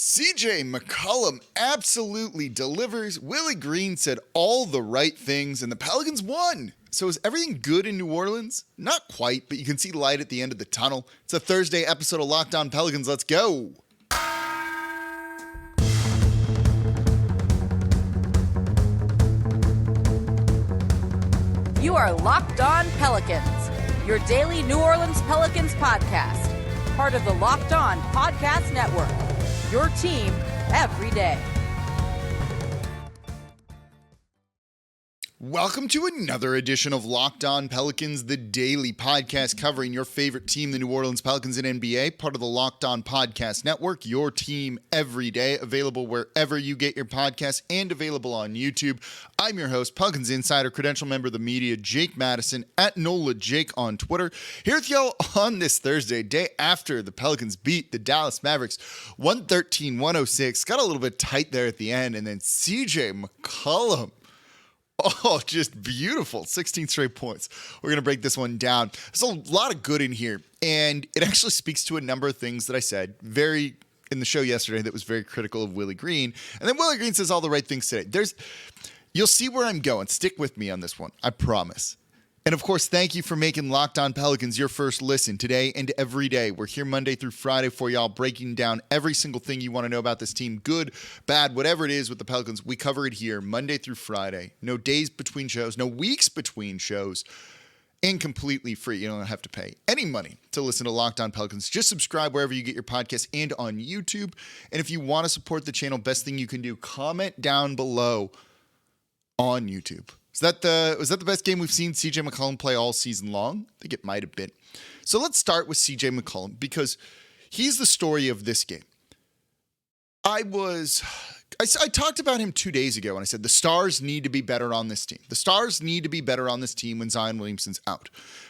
CJ McCollum absolutely delivers. Willie Green said all the right things, and the Pelicans won. So is everything good in New Orleans? Not quite, but you can see light at the end of the tunnel. It's a Thursday episode of Locked On Pelicans. Let's go. You are Locked On Pelicans, your daily New Orleans Pelicans podcast. Part of the Locked On Podcast Network, your team every day. Welcome to another edition of Locked On Pelicans, the daily podcast covering your favorite team, the New Orleans Pelicans in NBA, part of the Locked On Podcast Network, your team every day, available wherever you get your podcasts and available on YouTube. I'm your host, Pelicans Insider, credential member of the media, Jake Madison, at NOLA Jake on Twitter. Here with y'all on this Thursday, day after the Pelicans beat the Dallas Mavericks 113-106. Got a little bit tight there at the end, and then CJ McCollum. Oh, just beautiful. 16 straight points. We're going to break this one down. There's a lot of good in here, and it actually speaks to a number of things that I said in the show yesterday that was very critical of Willie Green. And then Willie Green says all the right things today. You'll see where I'm going. Stick with me on this one. I promise. And of course, thank you for making Locked On Pelicans your first listen today and every day. We're here Monday through Friday for y'all, breaking down every single thing you want to know about this team. Good, bad, whatever it is with the Pelicans. We cover it here Monday through Friday. No days between shows, no weeks between shows, and completely free. You don't have to pay any money to listen to Locked On Pelicans. Just subscribe wherever you get your podcasts and on YouTube. And if you want to support the channel, best thing you can do, comment down below on YouTube. Was that the best game we've seen CJ McCollum play all season long? I think it might have been. So let's start with CJ McCollum because he's the story of this game. I talked about him 2 days ago and I said the stars need to be better on this team. The stars need to be better on this team when Zion Williamson's out.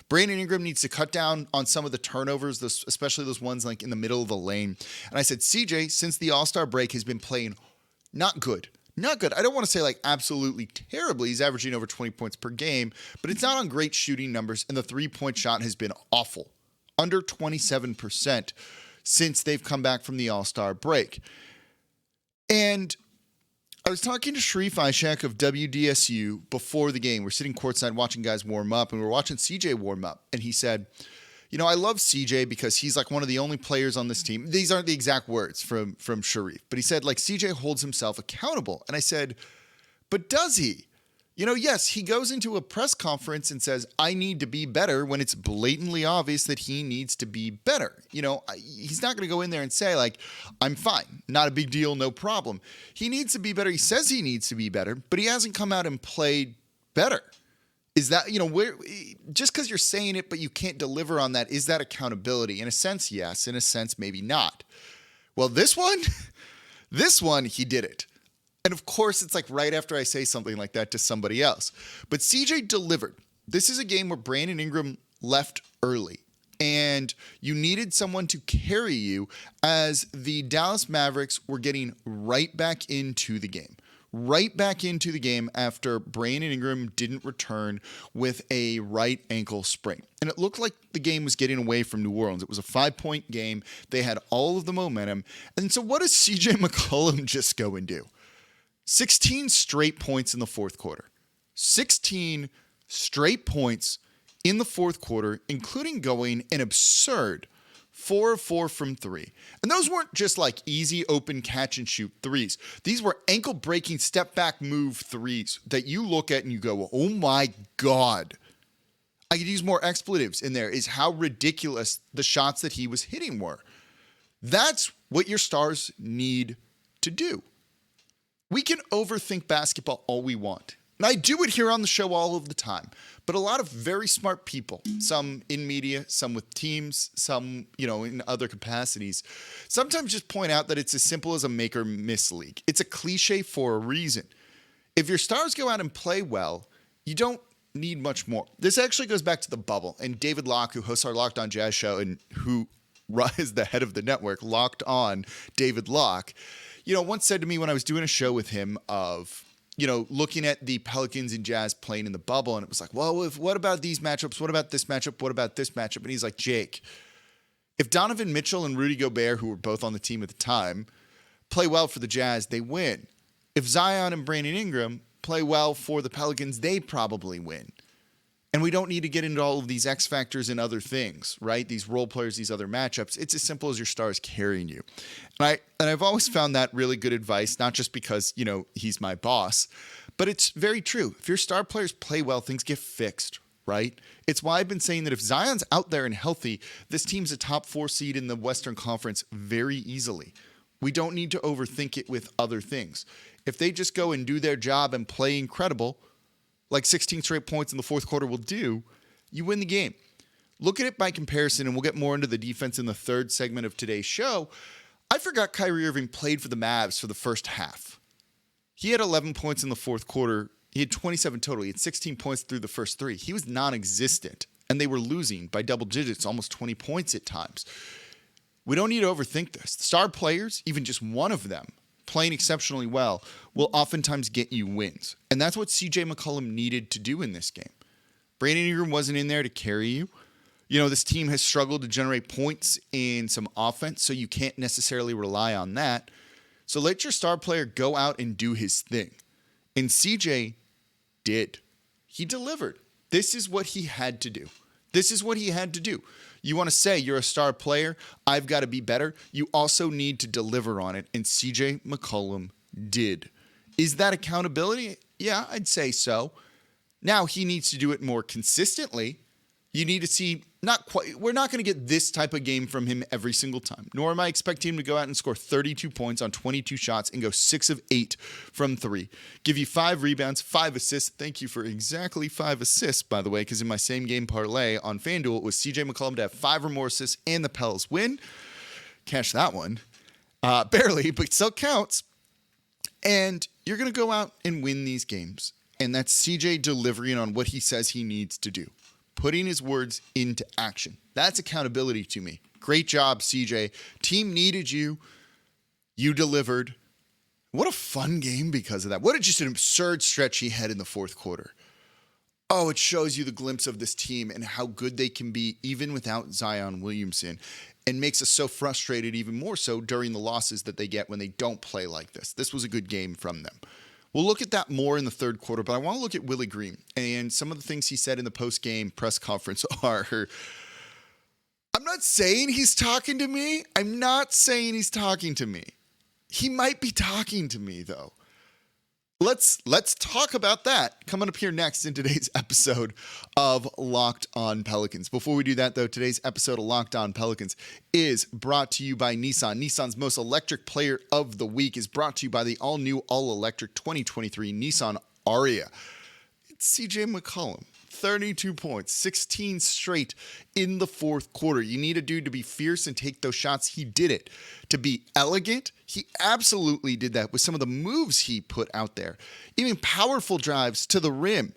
Brandon Ingram needs to cut down on some of the turnovers, especially those ones like in the middle of the lane. And I said CJ, since the All-Star break, has been playing not good. Not good. I don't want to say like absolutely terribly. He's averaging over 20 points per game, but it's not on great shooting numbers, and the three-point shot has been awful. Under 27% since they've come back from the All-Star break. And I was talking to Sharif Ishak of WDSU before the game. We're sitting courtside watching guys warm up, and we're watching CJ warm up. And he said, I love CJ because he's like one of the only players on this team. These aren't the exact words from Sharif, but he said like CJ holds himself accountable. And I said, but does he? Yes, he goes into a press conference and says, I need to be better when it's blatantly obvious that he needs to be better. He's not going to go in there and say like, I'm fine, not a big deal, no problem. He needs to be better. He says he needs to be better, but he hasn't come out and played better. Is that, just because you're saying it, but you can't deliver on that, is that accountability? In a sense, yes. In a sense, maybe not. Well, this one, he did it. And of course, it's like right after I say something like that to somebody else. But CJ delivered. This is a game where Brandon Ingram left early. And you needed someone to carry you as the Dallas Mavericks were getting right back into the game. Right back into the game after Brandon Ingram didn't return with a right ankle sprain. And it looked like the game was getting away from New Orleans. It was a 5-point game. They had all of the momentum. And so what does CJ McCollum just go and do? 16 straight points in the fourth quarter. 16 straight points in the fourth quarter, including going an absurd 4 of 4 from 3. And those weren't just like easy open catch and shoot threes. These were ankle breaking step back move threes that you look at and you go, oh my God. I could use more expletives in there, is how ridiculous the shots that he was hitting were. That's what your stars need to do. We can overthink basketball all we want. And I do it here on the show all of the time. But a lot of very smart people, some in media, some with teams, some, in other capacities, sometimes just point out that it's as simple as a make or miss league. It's a cliche for a reason. If your stars go out and play well, you don't need much more. This actually goes back to the bubble. And David Locke, who hosts our Locked On Jazz show and who is the head of the network, Locked On David Locke, once said to me when I was doing a show with him of, looking at the Pelicans and Jazz playing in the bubble, and it was like, well, what about these matchups? What about this matchup? What about this matchup? And he's like, Jake, if Donovan Mitchell and Rudy Gobert, who were both on the team at the time, play well for the Jazz, they win. If Zion and Brandon Ingram play well for the Pelicans, they probably win. And we don't need to get into all of these X factors and other things, right? These role players, these other matchups. It's as simple as your stars carrying you. And I've always found that really good advice, not just because, he's my boss, but it's very true. If your star players play well, things get fixed, right? It's why I've been saying that if Zion's out there and healthy, this team's a top 4 seed in the Western Conference very easily. We don't need to overthink it with other things. If they just go and do their job and play incredible, like 16 straight points in the fourth quarter will do, you win the game. Look at it by comparison, and we'll get more into the defense in the third segment of today's show. I forgot Kyrie Irving played for the Mavs for the first half. He had 11 points in the fourth quarter. He had 27 total. He had 16 points through the first 3. He was non-existent, and they were losing by double digits, almost 20 points at times. We don't need to overthink this. Star players, even just one of them, playing exceptionally well, will oftentimes get you wins. And that's what CJ McCollum needed to do in this game. Brandon Ingram wasn't in there to carry you. This team has struggled to generate points and some offense, so you can't necessarily rely on that. So let your star player go out and do his thing. And CJ did. He delivered. This is what he had to do. You want to say you're a star player, I've got to be better. You also need to deliver on it, and CJ McCollum did. Is that accountability? Yeah, I'd say so. Now he needs to do it more consistently. You need to see, we're not going to get this type of game from him every single time, nor am I expecting him to go out and score 32 points on 22 shots and go 6 of 8 from 3. Give you 5 rebounds, 5 assists. Thank you for exactly 5 assists, by the way, because in my same game parlay on FanDuel, it was CJ McCollum to have 5 or more assists and the Pels win. Cash that one. Barely, but still counts. And you're going to go out and win these games. And that's CJ delivering on what he says he needs to do. Putting his words into action. That's accountability to me. Great job, CJ. Team needed you. You delivered. What a fun game because of that. What just an absurd stretch he had in the fourth quarter. Oh, it shows you the glimpse of this team and how good they can be even without Zion Williamson, and makes us so frustrated even more so during the losses that they get when they don't play like this. This was a good game from them. We'll look at that more in the third quarter, but I want to look at Willie Green. And some of the things he said in the post-game press conference are, I'm not saying he's talking to me. He might be talking to me, though. Let's talk about that coming up here next in today's episode of Locked On Pelicans. Before we do that, though, today's episode of Locked On Pelicans is brought to you by Nissan. Nissan's most electric player of the week is brought to you by the all-new, all-electric 2023 Nissan Ariya. It's CJ McCollum. 32 points, 16 straight in the fourth quarter. You need a dude to be fierce and take those shots. He did it. To be elegant, he absolutely did that with some of the moves he put out there. Even powerful drives to the rim.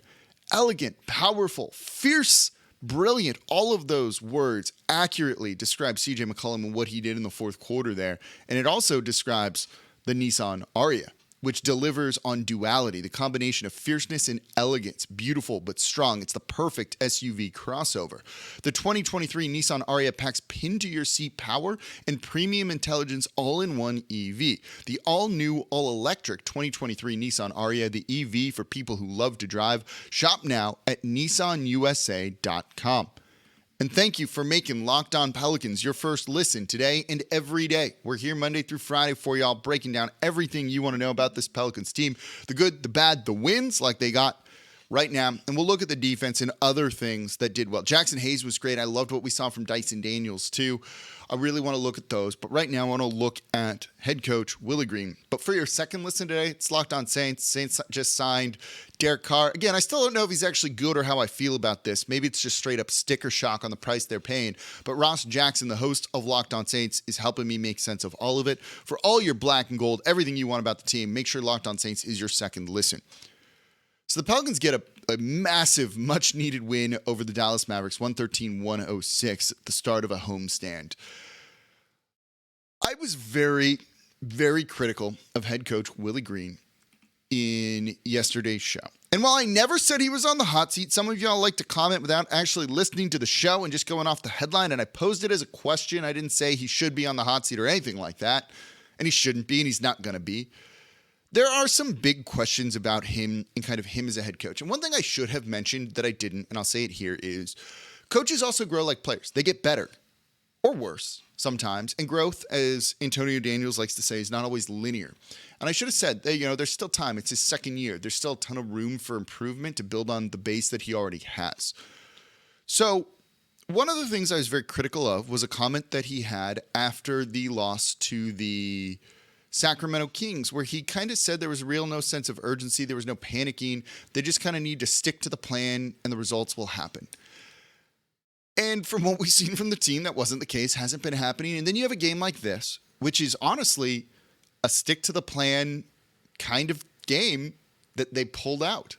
Elegant, powerful, fierce, brilliant. All of those words accurately describe CJ McCollum and what he did in the fourth quarter there. And it also describes the Nissan Ariya, which delivers on duality, the combination of fierceness and elegance. Beautiful but strong. It's the perfect SUV crossover. The 2023 Nissan Ariya packs pin-to-your-seat power and premium intelligence all in one EV. The all-new, all-electric 2023 Nissan Ariya, the EV for people who love to drive. Shop now at nissanusa.com. And thank you for making Locked On Pelicans your first listen today and every day. We're here Monday through Friday for y'all, breaking down everything you want to know about this Pelicans team. The good, the bad, the wins like they got right now. And we'll look at the defense and other things that did well. Jaxson Hayes was great. I loved what we saw from Dyson Daniels too. I really want to look at those. But right now I want to look at head coach Willie Green. But for your second listen today, it's Locked On Saints. Saints just signed Derek Carr. Again, I still don't know if he's actually good or how I feel about this. Maybe it's just straight up sticker shock on the price they're paying. But Ross Jackson, the host of Locked On Saints, is helping me make sense of all of it. For all your black and gold, everything you want about the team, make sure Locked On Saints is your second listen. So the Pelicans get a massive, much-needed win over the Dallas Mavericks, 113-106 at the start of a homestand. I was very, very critical of head coach Willie Green in yesterday's show. And while I never said he was on the hot seat, some of y'all like to comment without actually listening to the show and just going off the headline, and I posed it as a question. I didn't say he should be on the hot seat or anything like that. and he shouldn't be, and he's not going to be. There are some big questions about him and kind of him as a head coach. And one thing I should have mentioned that I didn't, and I'll say it here, is coaches also grow like players. They get better or worse sometimes. And growth, as Antonio Daniels likes to say, is not always linear. And I should have said that, there's still time. It's his second year. There's still a ton of room for improvement to build on the base that he already has. So one of the things I was very critical of was a comment that he had after the loss to the Sacramento Kings, where he kind of said there was no sense of urgency. There was no panicking. They just kind of need to stick to the plan and the results will happen. And from what we've seen from the team, that wasn't the case, hasn't been happening. And then you have a game like this, which is honestly a stick to the plan kind of game that they pulled out.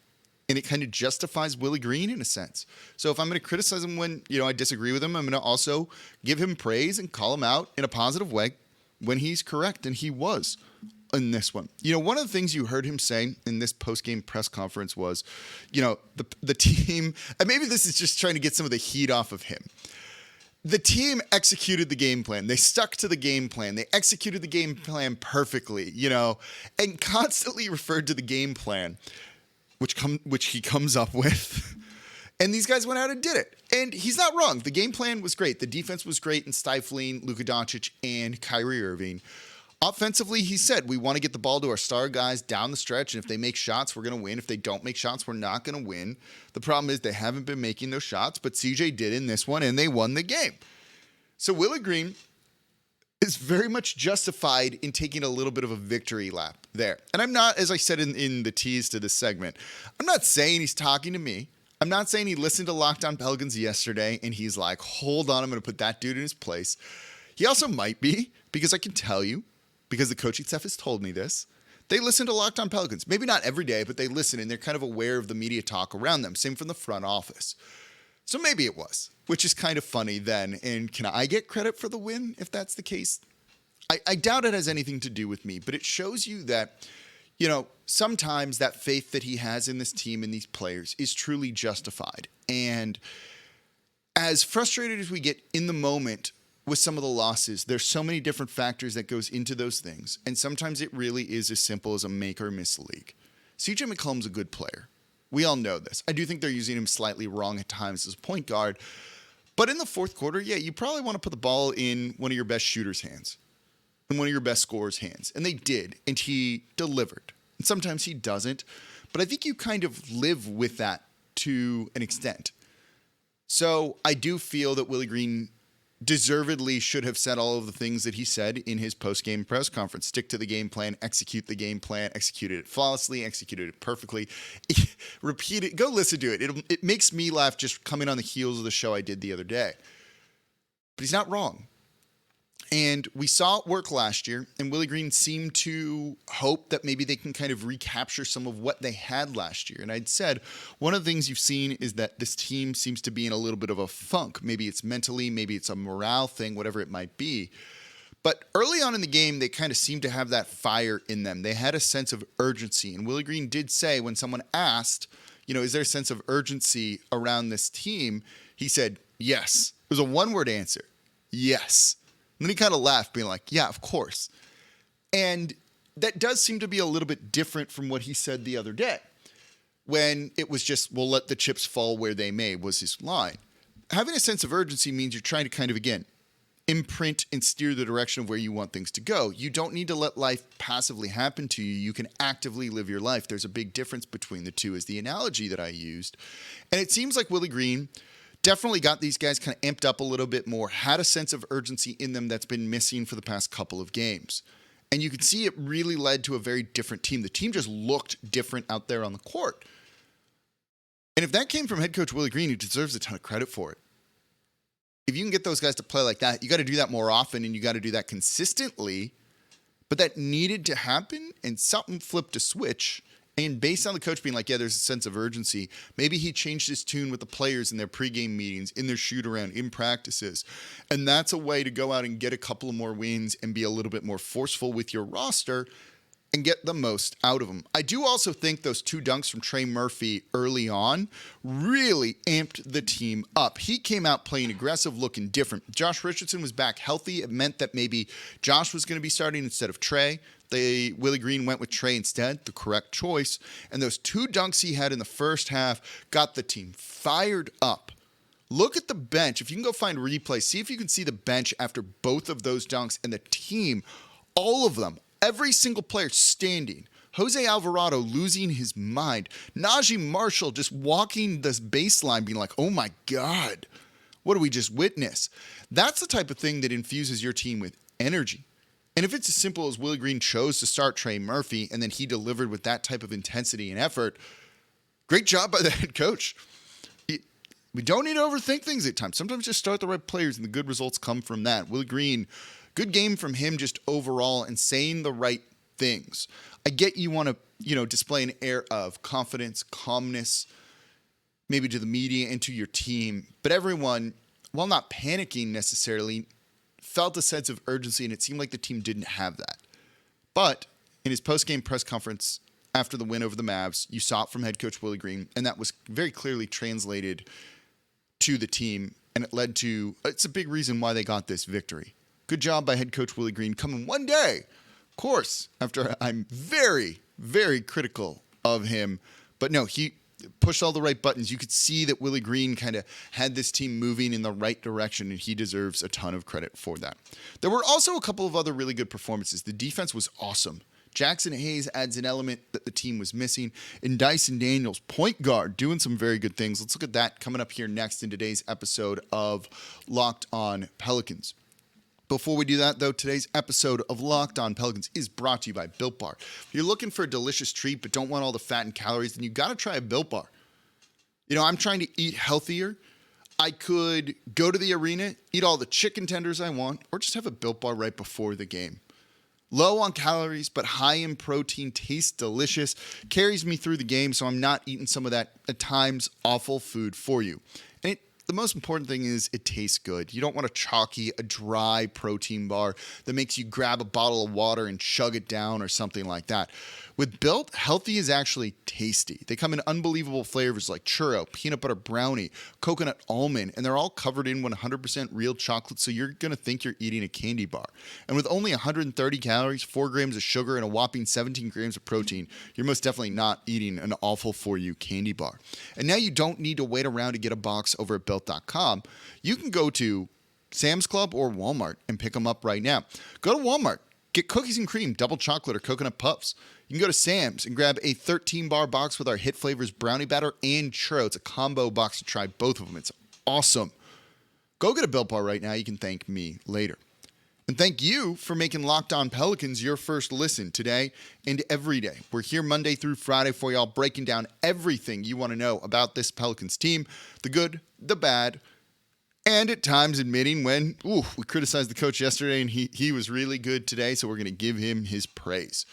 And it kind of justifies Willie Green in a sense. So if I'm going to criticize him when, I disagree with him, I'm going to also give him praise and call him out in a positive way when he's correct, and he was in this one. One of the things you heard him say in this post-game press conference was, the team, and maybe this is just trying to get some of the heat off of him. The team executed the game plan. They stuck to the game plan. They executed the game plan perfectly, and constantly referred to the game plan, which he comes up with. And these guys went out and did it. And he's not wrong. The game plan was great. The defense was great in stifling Luka Doncic and Kyrie Irving. Offensively, he said, we want to get the ball to our star guys down the stretch, and if they make shots, we're going to win. If they don't make shots, we're not going to win. The problem is they haven't been making those shots, but CJ did in this one, and they won the game. So Willie Green is very much justified in taking a little bit of a victory lap there. And I'm not, as I said in the tease to this segment, I'm not saying he's talking to me. I'm not saying he listened to Locked On Pelicans yesterday and he's like, hold on, I'm going to put that dude in his place. He also might be, because I can tell you, because the coaching staff has told me this, they listen to Locked On Pelicans. Maybe not every day, but they listen and they're kind of aware of the media talk around them. Same from the front office. So maybe it was, which is kind of funny then. And can I get credit for the win if that's the case? I doubt it has anything to do with me, but it shows you that, sometimes that faith that he has in this team and these players is truly justified. And as frustrated as we get in the moment with some of the losses, there's so many different factors that goes into those things. And sometimes it really is as simple as a make or miss league. CJ McCollum's a good player. We all know this. I do think they're using him slightly wrong at times as a point guard. But in the fourth quarter, you probably want to put the ball in one of your best shooters' hands, in one of your best scorers' hands. And they did, and he delivered. And sometimes he doesn't. But I think you kind of live with that to an extent. So I do feel that Willie Green deservedly should have said all of the things that he said in his post-game press conference. Stick to the game plan, execute the game plan, executed it flawlessly, executed it perfectly. Repeat it. Go listen to it. It makes me laugh just coming on the heels of the show I did the other day. But he's not wrong. And we saw it work last year, and Willie Green seemed to hope that maybe they can kind of recapture some of what they had last year. And I'd said, one of the things you've seen is that this team seems to be in a little bit of a funk. Maybe it's mentally, maybe it's a morale thing, whatever it might be. But early on in the game, they kind of seemed to have that fire in them. They had a sense of urgency. And Willie Green did say, when someone asked, is there a sense of urgency around this team? He said, yes. It was a one-word answer. Yes. And then he kind of laughed, being like, yeah, of course. And that does seem to be a little bit different from what he said the other day, when it was just, we'll let the chips fall where they may, was his line. Having a sense of urgency means you're trying to kind of, again, imprint and steer the direction of where you want things to go. You don't need to let life passively happen to you. You can actively live your life. There's a big difference between the two, is the analogy that I used. And it seems like Willie Green definitely got these guys kind of amped up a little bit more, had a sense of urgency in them that's been missing for the past couple of games. And you could see it really led to a very different team. The team just looked different out there on the court. And if that came from head coach Willie Green, he deserves a ton of credit for it. If you can get those guys to play like that, you got to do that more often and you got to do that consistently. But that needed to happen, and something flipped a switch. And based on the coach being like, yeah, there's a sense of urgency, maybe he changed his tune with the players in their pregame meetings, in their shoot-around, in practices. And that's a way to go out and get a couple of more wins and be a little bit more forceful with your roster and get the most out of them. I do also think those 2 dunks from Trey Murphy early on really amped the team up. He came out playing aggressive, looking different. Josh Richardson was back healthy. It meant that maybe Josh was going to be starting instead of Trey. Willie Green went with Trey instead, the correct choice. And those 2 dunks he had in the first half got the team fired up. Look at the bench. If you can go find replay, see if you can see the bench after both of those dunks, and the team, all of them, every single player standing. Jose Alvarado losing his mind. Najee Marshall just walking this baseline being like, oh my God, what do we just witness? That's the type of thing that infuses your team with energy. And if it's as simple as Willie Green chose to start Trey Murphy and then he delivered with that type of intensity and effort, great job by the head coach. We don't need to overthink things at times. Sometimes just start the right players and the good results come from that. Willie Green, good game from him just overall and saying the right things. I get you want to, display an air of confidence, calmness, maybe to the media and to your team. But everyone, while not panicking necessarily, felt a sense of urgency, and it seemed like the team didn't have that. But in his post-game press conference after the win over the Mavs, you saw it from head coach Willie Green, and that was very clearly translated to the team, and it led to, it's a big reason why they got this victory. Good job by head coach Willie Green coming one day, of course, after I'm very, very critical of him. But no, he pushed all the right buttons. You could see that Willie Green kind of had this team moving in the right direction, and he deserves a ton of credit for that. There were also a couple of other really good performances. The defense was awesome. Jaxson Hayes adds an element that the team was missing. And Dyson Daniels, point guard, doing some very good things. Let's look at that coming up here next in today's episode of Locked On Pelicans. Before we do that, though, today's episode of Locked On Pelicans is brought to you by Built Bar. If you're looking for a delicious treat but don't want all the fat and calories, then you got to try a Built Bar. I'm trying to eat healthier. I could go to the arena, eat all the chicken tenders I want, or just have a Built Bar right before the game. Low on calories, but high in protein, tastes delicious, carries me through the game, so I'm not eating some of that, at times, awful food for you. And the most important thing is it tastes good. You don't want a dry protein bar that makes you grab a bottle of water and chug it down or something like that. With Built, healthy is actually tasty. They come in unbelievable flavors like churro, peanut butter brownie, coconut almond, and they're all covered in 100% real chocolate, so you're going to think you're eating a candy bar. And with only 130 calories, 4 grams of sugar, and a whopping 17 grams of protein, you're most definitely not eating an awful-for-you candy bar. And now you don't need to wait around to get a box over at Built.com. You can go to Sam's Club or Walmart and pick them up right now. Go to Walmart. Get cookies and cream, double chocolate, or coconut puffs. You can go to Sam's and grab a 13-bar box with our hit flavors brownie batter and churro. It's a combo box to try both of them. It's awesome. Go get a Built Bar right now. You can thank me later. And thank you for making Locked On Pelicans your first listen today and every day. We're here Monday through Friday for y'all, breaking down everything you want to know about this Pelicans team, the good, the bad, and at times admitting when, we criticized the coach yesterday and he was really good today, so we're going to give him his praise.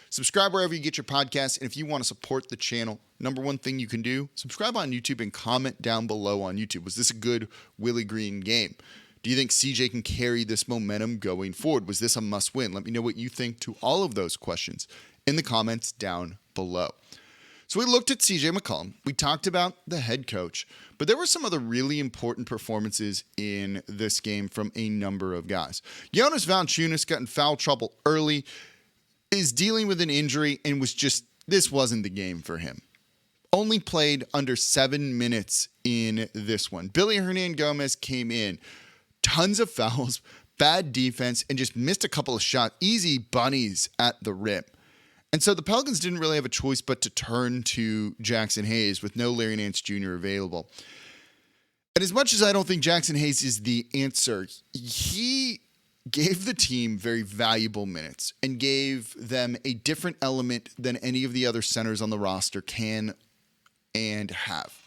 Subscribe wherever you get your podcasts, and if you want to support the channel, number one thing you can do, subscribe on YouTube and comment down below on YouTube. Was this a good Willie Green game? Do you think CJ can carry this momentum going forward? Was this a must-win? Let me know what you think to all of those questions in the comments down below. So we looked at CJ McCollum. We talked about the head coach, but there were some other really important performances in this game from a number of guys. Jonas Valanciunas got in foul trouble early, is dealing with an injury, and this wasn't the game for him. Only played under 7 minutes in this one. Billy Hernangomez came in, tons of fouls, bad defense, and just missed a couple of shots, easy bunnies at the rim. And so the Pelicans didn't really have a choice but to turn to Jaxson Hayes with no Larry Nance Jr. available. And as much as I don't think Jaxson Hayes is the answer, he gave the team very valuable minutes and gave them a different element than any of the other centers on the roster can and have.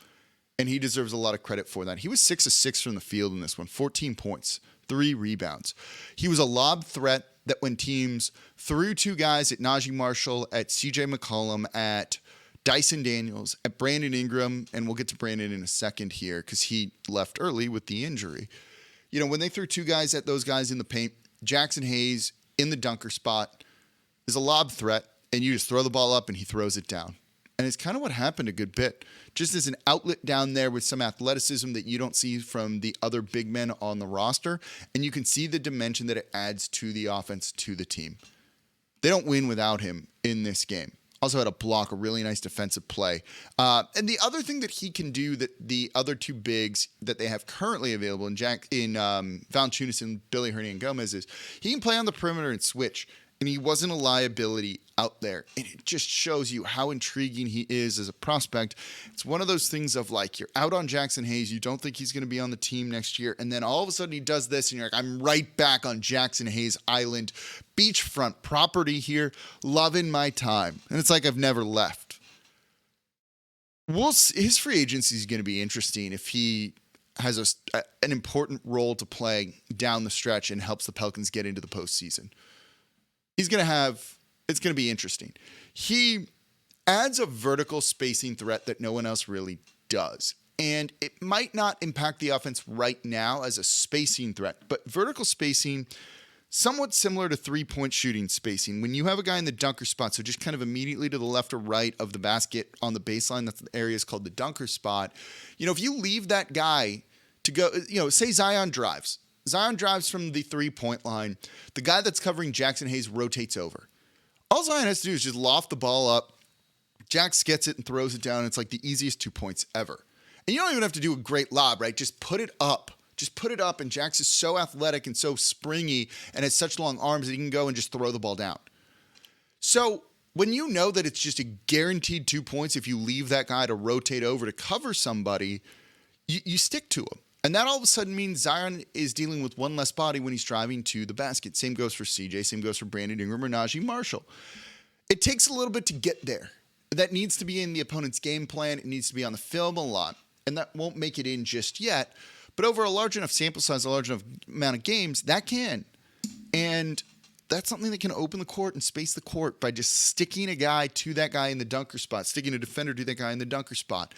And he deserves a lot of credit for that. He was 6 of 6 from the field in this one, 14 points, 3 rebounds. He was a lob threat that when teams threw 2 guys at Najee Marshall, at CJ McCollum, at Dyson Daniels, at Brandon Ingram, and we'll get to Brandon in a second here because he left early with the injury. When they threw 2 guys at those guys in the paint, Jaxson Hayes in the dunker spot is a lob threat, and you just throw the ball up and he throws it down. And it's kind of what happened a good bit. Just as an outlet down there with some athleticism that you don't see from the other big men on the roster. And you can see the dimension that it adds to the offense, to the team. They don't win without him in this game. Also had a block, a really nice defensive play. And the other thing that he can do that the other two bigs that they have currently available in Valanciunas and Billy Hernangomez is he can play on the perimeter and switch. And he wasn't a liability out there. And it just shows you how intriguing he is as a prospect. It's one of those things of like, you're out on Jaxson Hayes. You don't think he's going to be on the team next year. And then all of a sudden he does this and you're like, I'm right back on Jaxson Hayes Island, beachfront property here, loving my time. And it's like I've never left. His free agency is going to be interesting if he has an important role to play down the stretch and helps the Pelicans get into the postseason. It's going to be interesting. He adds a vertical spacing threat that no one else really does. And it might not impact the offense right now as a spacing threat, but vertical spacing, somewhat similar to three-point shooting spacing. When you have a guy in the dunker spot, so just kind of immediately to the left or right of the basket on the baseline, that's the area is called the dunker spot. If you leave that guy to go, say Zion drives from the three-point line. The guy that's covering Jaxson Hayes rotates over. All Zion has to do is just loft the ball up. Jax gets it and throws it down. It's like the easiest 2 points ever. And you don't even have to do a great lob, right? Just put it up. And Jax is so athletic and so springy and has such long arms that he can go and just throw the ball down. So when you know that it's just a guaranteed 2 points if you leave that guy to rotate over to cover somebody, you stick to him. And that all of a sudden means Zion is dealing with one less body when he's driving to the basket. Same goes for CJ. Same goes for Brandon Ingram or Najee Marshall. It takes a little bit to get there. That needs to be in the opponent's game plan. It needs to be on the film a lot. And that won't make it in just yet. But over a large enough sample size, a large enough amount of games, that can. And that's something that can open the court and space the court by just sticking a guy to that guy in the dunker spot, sticking a defender to that guy in the dunker spot.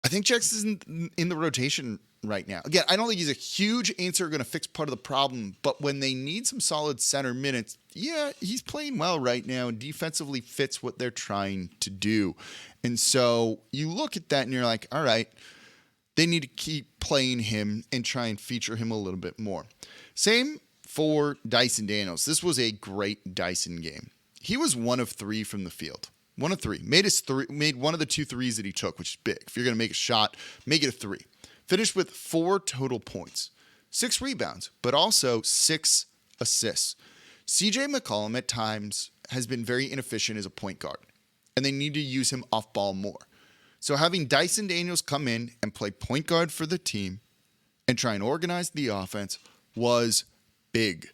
I think Jax is in the rotation right now. Again, I don't think he's a huge answer going to fix part of the problem, but when they need some solid center minutes, yeah, he's playing well right now and defensively fits what they're trying to do. And so you look at that and you're like, all right, they need to keep playing him and try and feature him a little bit more. Same for Dyson Daniels. This was a great Dyson game. He was 1 of 3 from the field. 1 of 3. Made one of the 2 threes that he took, which is big. If you're going to make a shot, make it a 3. Finished with 4 total points, 6 rebounds, but also 6 assists. CJ McCollum at times has been very inefficient as a point guard, and they need to use him off ball more. So having Dyson Daniels come in and play point guard for the team and try and organize the offense was big.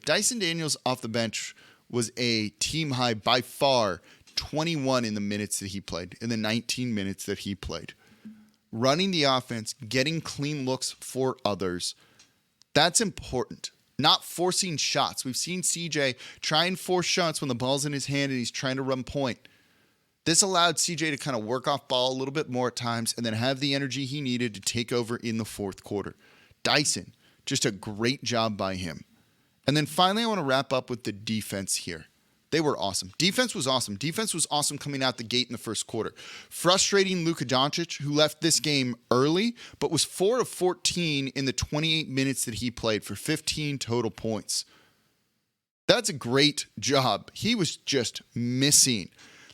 Dyson Daniels off the bench was a team high by far, 21 in the minutes that he played, in the 19 minutes that he played. Running the offense, getting clean looks for others, that's important. Not forcing shots. We've seen CJ try and force shots when the ball's in his hand and he's trying to run point. This allowed CJ to kind of work off ball a little bit more at times and then have the energy he needed to take over in the fourth quarter. Dyson, just a great job by him. And then finally, I want to wrap up with the defense here. They were awesome. Defense was awesome. Defense was awesome coming out the gate in the first quarter. Frustrating Luka Doncic, who left this game early, but was 4 of 14 in the 28 minutes that he played for 15 total points. That's a great job. He was just missing.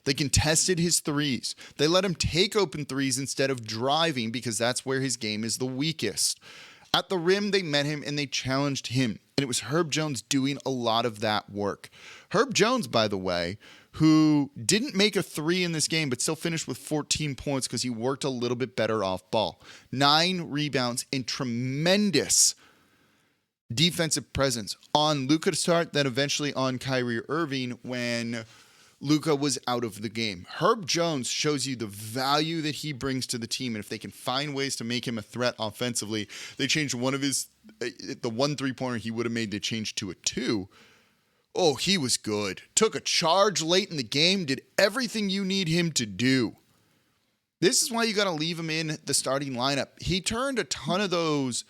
They contested his threes. They let him take open threes instead of driving because that's where his game is the weakest. At the rim, they met him and they challenged him. And it was Herb Jones doing a lot of that work. Herb Jones, by the way, who didn't make a 3 in this game, but still finished with 14 points because he worked a little bit better off ball. 9 rebounds and tremendous defensive presence on Luka to start, then eventually on Kyrie Irving when Luka was out of the game. Herb Jones shows you the value that he brings to the team, and if they can find ways to make him a threat offensively, they changed one of his, the 1 3-pointer he would have made, they changed to a 2. Oh, he was good. Took a charge late in the game, did everything you need him to do. This is why you got to leave him in the starting lineup. He turned a ton of those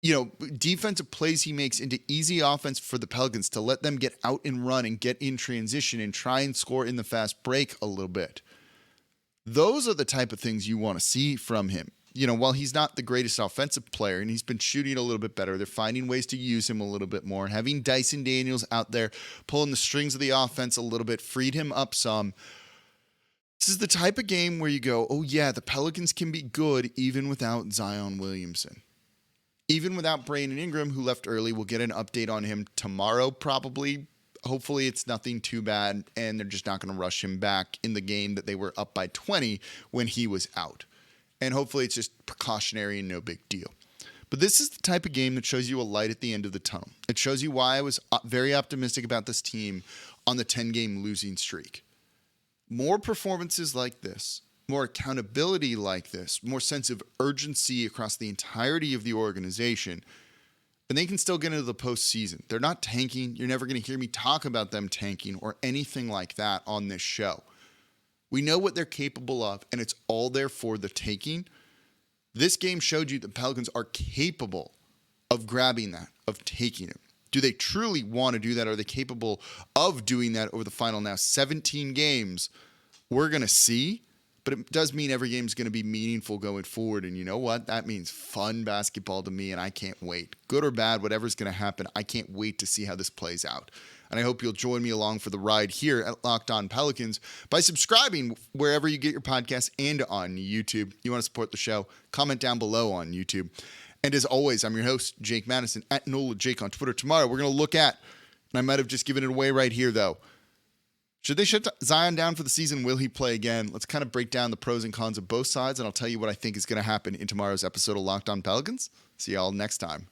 defensive plays he makes into easy offense for the Pelicans to let them get out and run and get in transition and try and score in the fast break a little bit. Those are the type of things you want to see from him. While he's not the greatest offensive player and he's been shooting a little bit better, they're finding ways to use him a little bit more. Having Dyson Daniels out there pulling the strings of the offense a little bit freed him up some. This is the type of game where you go, oh yeah, the Pelicans can be good even without Zion Williamson. Even without Brandon Ingram, who left early. We'll get an update on him tomorrow probably. Hopefully it's nothing too bad and they're just not going to rush him back in the game that they were up by 20 when he was out. And hopefully it's just precautionary and no big deal. But this is the type of game that shows you a light at the end of the tunnel. It shows you why I was very optimistic about this team on the 10-game losing streak. More performances like this, more accountability like this, more sense of urgency across the entirety of the organization, and they can still get into the postseason. They're not tanking. You're never going to hear me talk about them tanking or anything like that on this show. We know what they're capable of, and it's all there for the taking. This game showed you the Pelicans are capable of grabbing that, of taking it. Do they truly want to do that? Are they capable of doing that over the final now 17 games? We're going to see, but it does mean every game is going to be meaningful going forward. And you know what? That means fun basketball to me, and I can't wait. Good or bad, whatever's going to happen, I can't wait to see how this plays out. And I hope you'll join me along for the ride here at Locked On Pelicans by subscribing wherever you get your podcasts and on YouTube. You want to support the show, comment down below on YouTube. And as always, I'm your host, Jake Madison, at NOLA Jake on Twitter. Tomorrow, we're going to look at, and I might have just given it away right here, though. Should they shut Zion down for the season? Will he play again? Let's kind of break down the pros and cons of both sides, and I'll tell you what I think is going to happen in tomorrow's episode of Locked On Pelicans. See y'all next time.